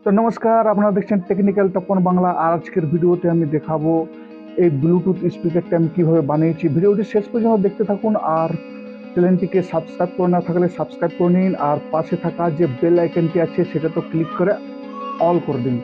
তো নমস্কার, আপনারা দেখছেন টেকনিক্যাল তপন বাংলা। আর আজকের ভিডিওতে আমি দেখাবো এই ব্লুটুথ স্পিকারটা আমি কিভাবে বানিয়েছি। ভিডিওটি শেষ পর্যন্ত দেখতে থাকুন, আর চ্যানেলটিকে সাবস্ক্রাইব করে না থাকলে সাবস্ক্রাইব করে নিন, আর পাশে থাকা যে বেল আইকনটি আছে সেটা তো ক্লিক করে অল করে দিন।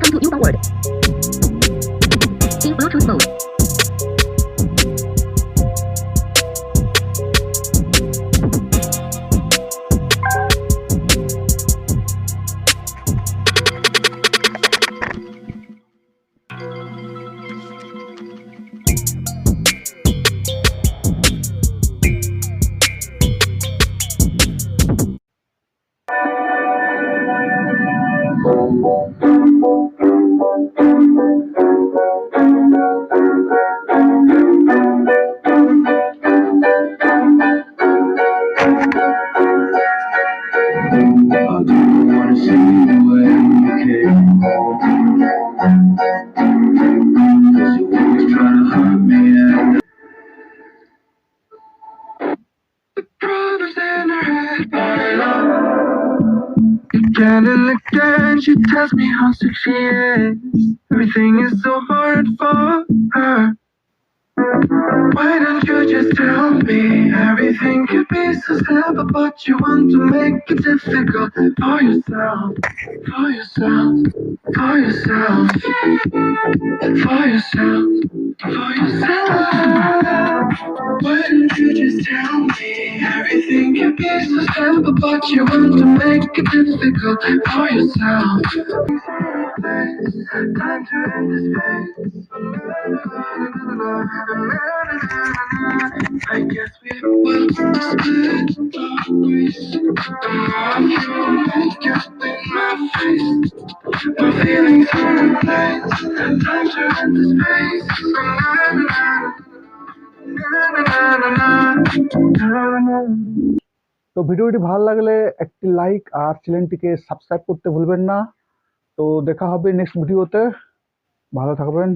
Welcome to new forward. In Bluetooth mode. I don't wanna see the way you came home, 'cause you always try to hurt me and the problems in her head pile up. Again and again she tells me how sick she is. Everything is so hard for her. Why don't you just tell me? Everything could be so simple, but you want to make it difficult for yourself, for yourself, for yourself, for yourself, for yourself. Why don't you just tell me? Everything could be so simple, but you want to make it difficult for yourself. Time to end this phase. I guess we will split our ways. The more you make up in my face, my feelings are in place. Time to end this phase. তো ভিডিওটি ভালো লাগলে একটি like আর চ্যানেলটিকে subscribe করতে ভুলবেন না। তো দেখা হবে নেক্সট ভিডিওতে। ভালো থাকবেন।